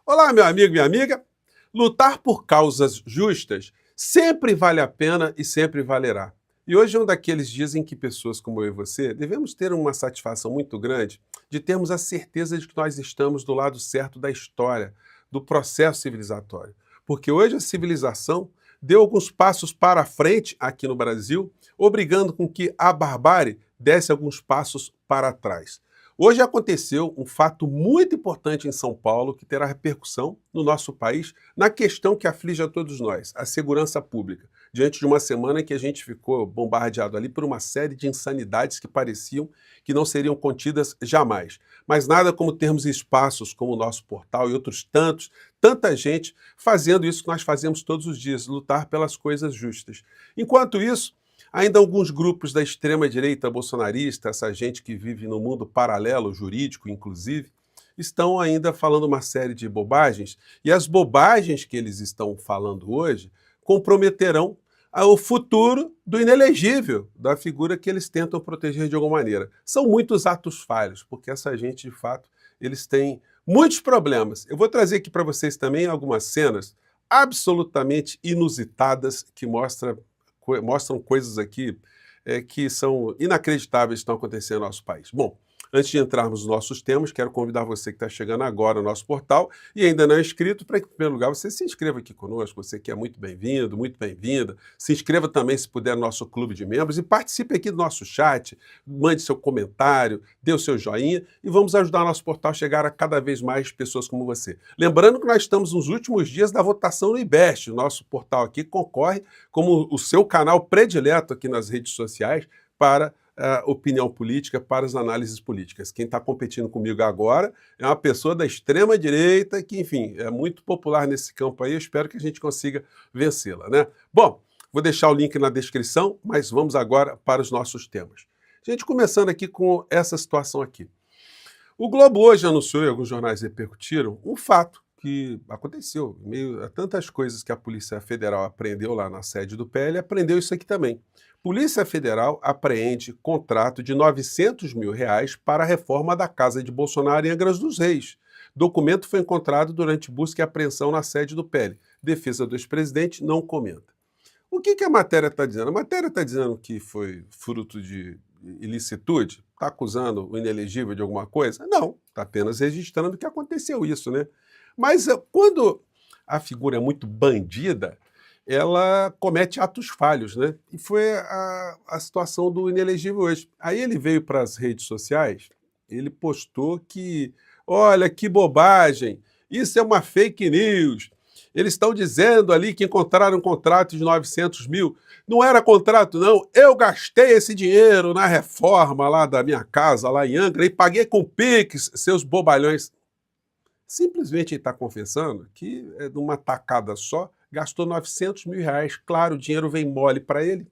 Olá, meu amigo, minha amiga. Lutar por causas justas sempre vale a pena e sempre valerá. E hoje é um daqueles dias em que pessoas como eu e você devemos ter uma satisfação muito grande de termos a certeza de que nós estamos do lado certo da história, do processo civilizatório. Porque hoje a civilização deu alguns passos para frente aqui no Brasil, obrigando com que a barbárie desse alguns passos para trás. Hoje aconteceu um fato muito importante em São Paulo que terá repercussão no nosso país na questão que aflige a todos nós, a segurança pública, diante de uma semana em que a gente ficou bombardeado ali por uma série de insanidades que pareciam que não seriam contidas jamais. Mas nada como termos espaços como o nosso portal e outros tantos, tanta gente fazendo isso que nós fazemos todos os dias, lutar pelas coisas justas. Enquanto isso, ainda alguns grupos da extrema-direita bolsonarista, essa gente que vive no mundo paralelo, jurídico inclusive, estão ainda falando uma série de bobagens, e as bobagens que eles estão falando hoje comprometerão o futuro do inelegível, da figura que eles tentam proteger de alguma maneira. São muitos atos falhos, porque essa gente, de fato, eles têm muitos problemas. Eu vou trazer aqui para vocês também algumas cenas absolutamente inusitadas que mostram coisas aqui que são inacreditáveis que estão acontecendo no nosso país. Bom, antes de entrarmos nos nossos temas, quero convidar você que está chegando agora no nosso portal e ainda não é inscrito, para que, em primeiro lugar, você se inscreva aqui conosco, você que é muito bem-vindo, muito bem-vinda. Se inscreva também, se puder, no nosso clube de membros e participe aqui do nosso chat, mande seu comentário, dê o seu joinha e vamos ajudar o nosso portal a chegar a cada vez mais pessoas como você. Lembrando que nós estamos nos últimos dias da votação no IBEST, o nosso portal aqui concorre como o seu canal predileto aqui nas redes sociais para opinião política, para as análises políticas. Quem está competindo comigo agora é uma pessoa da extrema-direita que, enfim, é muito popular nesse campo aí. Eu espero que a gente consiga vencê-la, né? Bom, vou deixar o link na descrição, mas vamos agora para os nossos temas. Gente, começando aqui com essa situação aqui. O Globo hoje anunciou, e alguns jornais repercutiram, um fato que aconteceu. Em meio a tantas coisas que a Polícia Federal apreendeu lá na sede do PL, apreendeu isso aqui também. Polícia Federal apreende contrato de R$ 900 mil para a reforma da casa de Bolsonaro em Angra dos Reis. Documento foi encontrado durante busca e apreensão na sede do PL. Defesa do ex-presidente não comenta. O que a matéria está dizendo? A matéria está dizendo que foi fruto de ilicitude? Está acusando o inelegível de alguma coisa? Não, está apenas registrando que aconteceu isso, né? Mas quando a figura é muito bandida, ela comete atos falhos, né? E foi a situação do inelegível hoje. Aí ele veio para as redes sociais, ele postou que, olha, que bobagem, isso é uma fake news. Eles estão dizendo ali que encontraram um contrato de 900 mil. Não era contrato, não. Eu gastei esse dinheiro na reforma lá da minha casa, lá em Angra, e paguei com Pix, seus bobalhões. Simplesmente ele está confessando que, de uma tacada só, gastou 900 mil reais. Claro, o dinheiro vem mole para ele.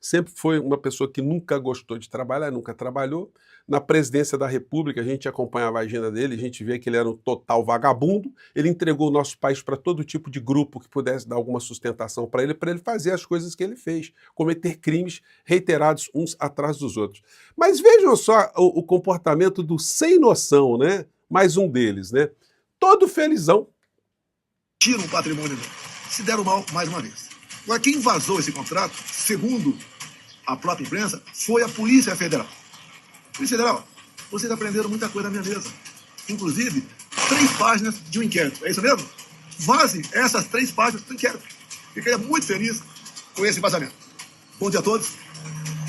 Sempre foi uma pessoa que nunca gostou de trabalhar, nunca trabalhou. Na presidência da República, a gente acompanhava a agenda dele, a gente via que ele era um total vagabundo. Ele entregou o nosso país para todo tipo de grupo que pudesse dar alguma sustentação para ele fazer as coisas que ele fez, cometer crimes reiterados uns atrás dos outros. Mas vejam só o comportamento do sem noção, né? Mais um deles, né? Todo felizão. Tiram o patrimônio dele. Se deram mal mais uma vez. Agora, quem vazou esse contrato, segundo a própria imprensa, foi a Polícia Federal. Polícia Federal, vocês aprenderam muita coisa na minha mesa. Inclusive, 3 páginas de um inquérito. É isso mesmo? Vaze essas 3 páginas do inquérito. Ficaria muito feliz com esse vazamento. Bom dia a todos.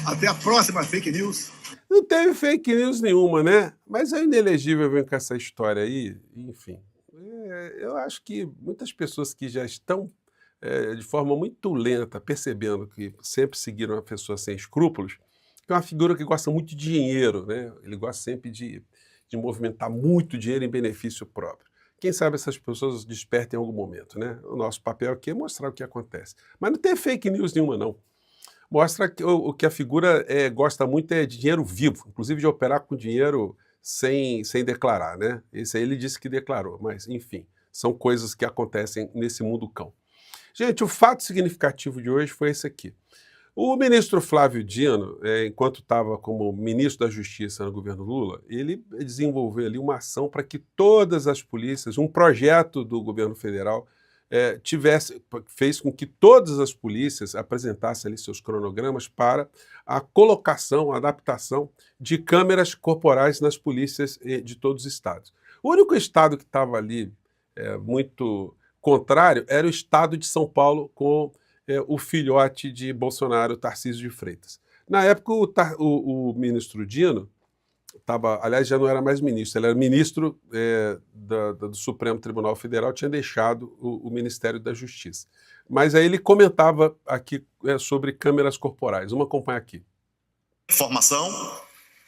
Até a próxima fake news. Não teve fake news nenhuma, né? Mas é inelegível vir com essa história aí, enfim. Eu acho que muitas pessoas que já estão de forma muito lenta percebendo que sempre seguiram uma pessoa sem escrúpulos, que é uma figura que gosta muito de dinheiro, né? Ele gosta sempre de movimentar muito dinheiro em benefício próprio. Quem sabe essas pessoas despertem em algum momento, né? O nosso papel aqui é mostrar o que acontece. Mas não tem fake news nenhuma, não. Mostra que o que a figura gosta muito é de dinheiro vivo, inclusive de operar com dinheiro sem declarar, né? Esse aí ele disse que declarou, mas enfim, são coisas que acontecem nesse mundo cão. Gente, o fato significativo de hoje foi esse aqui. O ministro Flávio Dino, enquanto estava como ministro da Justiça no governo Lula, ele desenvolveu ali uma ação para que todas as polícias, um projeto do governo federal, fez com que todas as polícias apresentassem ali seus cronogramas para a colocação, a adaptação de câmeras corporais nas polícias de todos os estados. O único estado que estava ali muito contrário era o estado de São Paulo, com o filhote de Bolsonaro, Tarcísio de Freitas. Na época, o ministro Dino aliás, já não era mais ministro, ele era ministro do Supremo Tribunal Federal, tinha deixado o Ministério da Justiça. Mas aí ele comentava aqui sobre câmeras corporais. Vamos acompanhar aqui. Formação,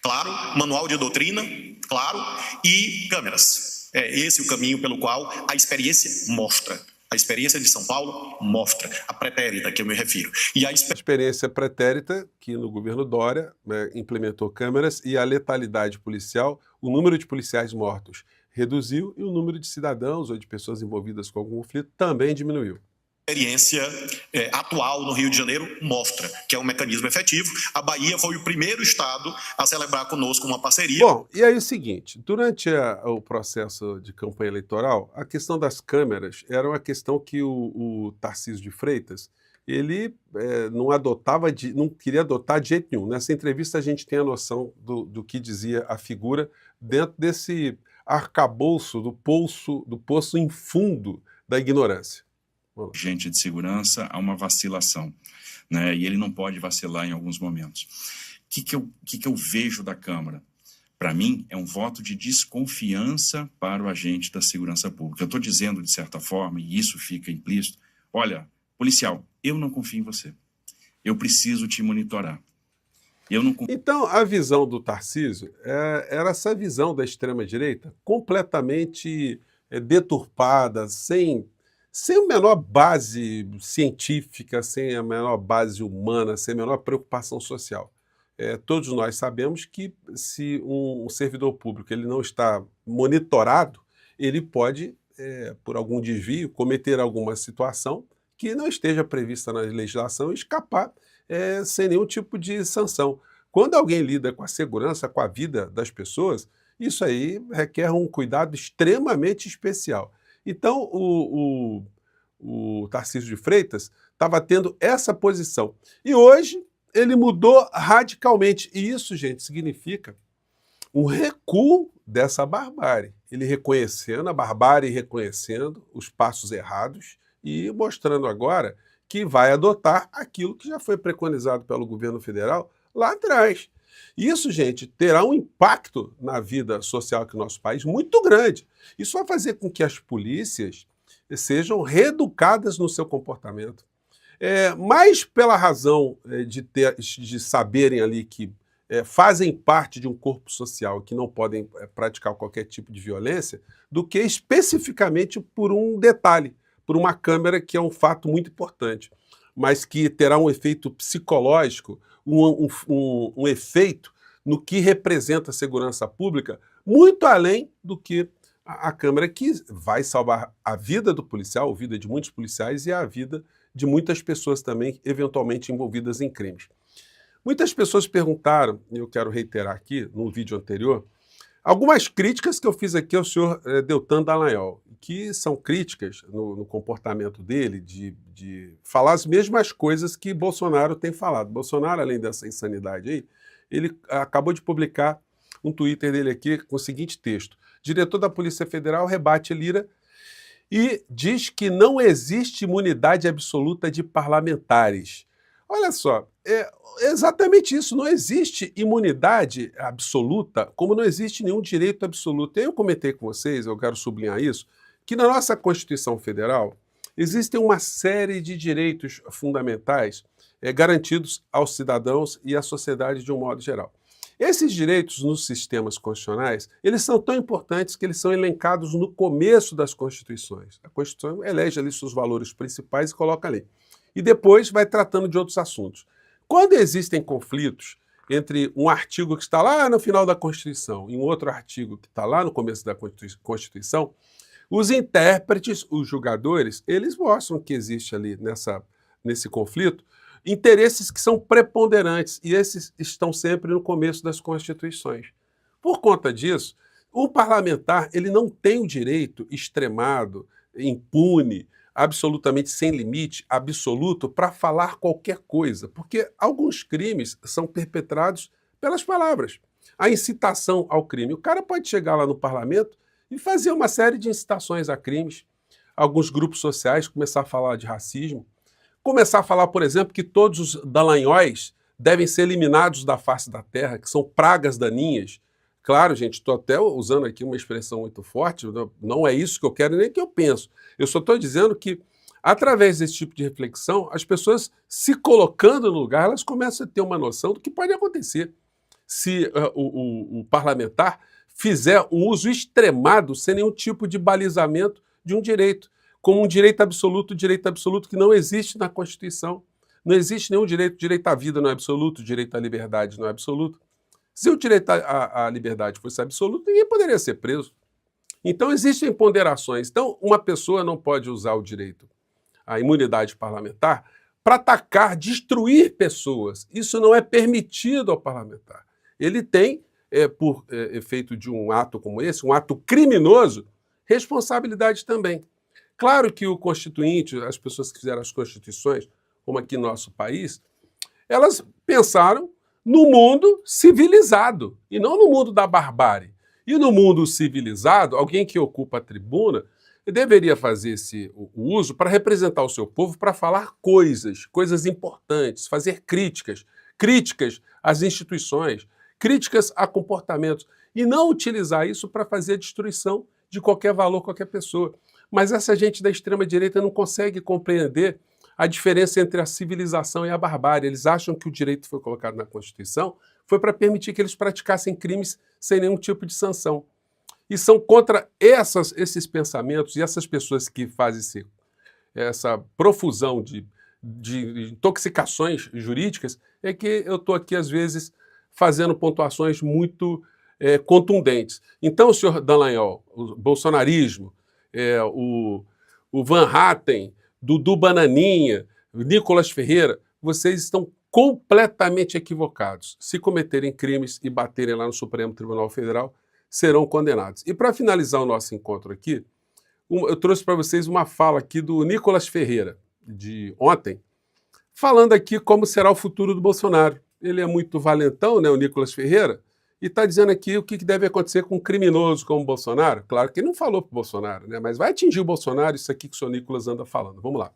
claro, manual de doutrina, claro, e câmeras. É esse o caminho pelo qual a experiência mostra. A experiência de São Paulo mostra a pretérita que eu me refiro. E a experiência pretérita, que no governo Dória implementou câmeras, e a letalidade policial, o número de policiais mortos reduziu e o número de cidadãos ou de pessoas envolvidas com algum conflito também diminuiu. A experiência atual no Rio de Janeiro mostra que é um mecanismo efetivo. A Bahia foi o primeiro estado a celebrar conosco uma parceria. Bom, e aí é o seguinte, durante o processo de campanha eleitoral, a questão das câmeras era uma questão que o Tarcísio de Freitas, ele não queria adotar de jeito nenhum. Nessa entrevista a gente tem a noção do que dizia a figura dentro desse arcabouço do poço infundo da ignorância. Agente de segurança há uma vacilação, né? E ele não pode vacilar em alguns momentos. O que eu vejo da Câmara? Para mim, é um voto de desconfiança para o agente da segurança pública. Eu estou dizendo, de certa forma, e isso fica implícito, olha, policial, eu não confio em você. Eu preciso te monitorar. Então, a visão do Tarcísio era essa visão da extrema-direita completamente deturpada, sem a menor base científica, sem a menor base humana, sem a menor preocupação social. Todos nós sabemos que se um servidor público ele não está monitorado, ele pode, por algum desvio, cometer alguma situação que não esteja prevista na legislação e escapar sem nenhum tipo de sanção. Quando alguém lida com a segurança, com a vida das pessoas, isso aí requer um cuidado extremamente especial. Então, o Tarcísio de Freitas estava tendo essa posição. E hoje ele mudou radicalmente. E isso, gente, significa um recuo dessa barbárie. Ele reconhecendo a barbárie, reconhecendo os passos errados e mostrando agora que vai adotar aquilo que já foi preconizado pelo governo federal lá atrás. Isso, gente, terá um impacto na vida social aqui no nosso país muito grande. Isso vai fazer com que as polícias sejam reeducadas no seu comportamento. Mais pela razão de saberem ali que fazem parte de um corpo social que não podem praticar qualquer tipo de violência, do que especificamente por um detalhe, por uma câmera que é um fato muito importante, mas que terá um efeito psicológico, um efeito no que representa a segurança pública, muito além do que a câmera, que vai salvar a vida do policial, a vida de muitos policiais e a vida de muitas pessoas também eventualmente envolvidas em crimes. Muitas pessoas perguntaram, e eu quero reiterar aqui no vídeo anterior, algumas críticas que eu fiz aqui ao senhor Deltan Dallagnol, que são críticas no comportamento dele de falar as mesmas coisas que Bolsonaro tem falado. Bolsonaro, além dessa insanidade aí, ele acabou de publicar um Twitter dele aqui com o seguinte texto: diretor da Polícia Federal rebate Lira e diz que não existe imunidade absoluta de parlamentares. Olha só, é exatamente isso, não existe imunidade absoluta, como não existe nenhum direito absoluto. Eu comentei com vocês, eu quero sublinhar isso, que na nossa Constituição Federal existem uma série de direitos fundamentais garantidos aos cidadãos e à sociedade de um modo geral. Esses direitos nos sistemas constitucionais, eles são tão importantes que eles são elencados no começo das constituições. A Constituição elege ali seus valores principais e coloca ali. E depois vai tratando de outros assuntos. Quando existem conflitos entre um artigo que está lá no final da Constituição e um outro artigo que está lá no começo da Constituição, os intérpretes, os julgadores, eles mostram que existe ali nesse conflito interesses que são preponderantes, e esses estão sempre no começo das constituições. Por conta disso, o parlamentar ele não tem o direito extremado, impune, absolutamente sem limite, absoluto, para falar qualquer coisa, porque alguns crimes são perpetrados pelas palavras. A incitação ao crime. O cara pode chegar lá no parlamento e fazer uma série de incitações a crimes, alguns grupos sociais começar a falar de racismo, começar a falar, por exemplo, que todos os dalanhóis devem ser eliminados da face da terra, que são pragas daninhas. Claro, gente, estou até usando aqui uma expressão muito forte, não é isso que eu quero nem que eu penso. Eu só estou dizendo que, através desse tipo de reflexão, as pessoas se colocando no lugar, elas começam a ter uma noção do que pode acontecer se o parlamentar fizer um uso extremado, sem nenhum tipo de balizamento de um direito, como um direito absoluto que não existe na Constituição. Não existe nenhum direito. O direito à vida não é absoluto, o direito à liberdade não é absoluto. Se o direito à liberdade fosse absoluto, ninguém poderia ser preso. Então, existem ponderações. Então, uma pessoa não pode usar o direito à imunidade parlamentar para atacar, destruir pessoas. Isso não é permitido ao parlamentar. Ele tem, por efeito de um ato como esse, um ato criminoso, responsabilidade também. Claro que o constituinte, as pessoas que fizeram as constituições, como aqui no nosso país, elas pensaram no mundo civilizado e não no mundo da barbárie. E no mundo civilizado, alguém que ocupa a tribuna deveria fazer o uso para representar o seu povo, para falar coisas importantes, fazer críticas às instituições, críticas a comportamentos, e não utilizar isso para fazer a destruição de qualquer valor, qualquer pessoa. Mas essa gente da extrema-direita não consegue compreender a diferença entre a civilização e a barbárie. Eles acham que o direito que foi colocado na Constituição foi para permitir que eles praticassem crimes sem nenhum tipo de sanção. E são contra esses pensamentos e essas pessoas que fazem essa profusão de intoxicações jurídicas, é que eu estou aqui, às vezes, fazendo pontuações muito contundentes. Então, o senhor Dallagnol, o bolsonarismo, o Van Hatten, Dudu Bananinha, Nicolas Ferreira, vocês estão completamente equivocados. Se cometerem crimes e baterem lá no Supremo Tribunal Federal, serão condenados. E para finalizar o nosso encontro aqui, eu trouxe para vocês uma fala aqui do Nicolas Ferreira, de ontem, falando aqui como será o futuro do Bolsonaro. Ele é muito valentão, né, o Nicolas Ferreira, e está dizendo aqui o que deve acontecer com um criminoso como o Bolsonaro. Claro que ele não falou para o Bolsonaro, né? Mas vai atingir o Bolsonaro isso aqui que o senhor Nicolas anda falando. Vamos lá.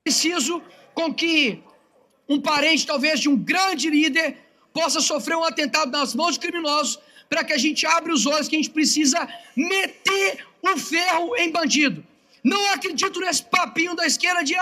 Preciso com que um parente, talvez, de um grande líder possa sofrer um atentado nas mãos de criminosos para que a gente abra os olhos que a gente precisa meter o ferro em bandido. Não acredito nesse papinho da esquerda de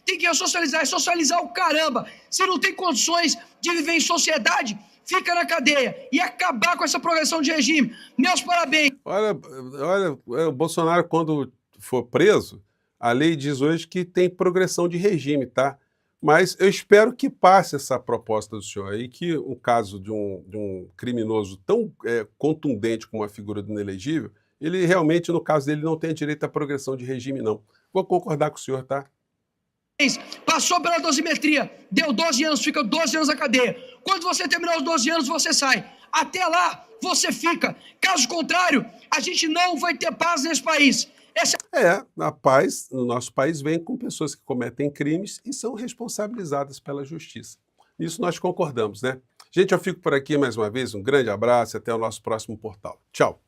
tem que socializar. É socializar o caramba. Se não tem condições de viver em sociedade, fica na cadeia e acabar com essa progressão de regime. Meus parabéns. Olha, o Bolsonaro, quando for preso, a lei diz hoje que tem progressão de regime, tá? Mas eu espero que passe essa proposta do senhor aí, que o caso de um criminoso tão contundente como a figura do inelegível, ele realmente, no caso dele, não tem direito à progressão de regime, não. Vou concordar com o senhor, tá? Passou pela dosimetria, deu 12 anos, fica 12 anos na cadeia. Quando você terminar os 12 anos, você sai. Até lá, você fica. Caso contrário, a gente não vai ter paz nesse país. A paz no nosso país vem com pessoas que cometem crimes e são responsabilizadas pela justiça. Nisso nós concordamos, né? Gente, eu fico por aqui mais uma vez. Um grande abraço e até o nosso próximo portal. Tchau!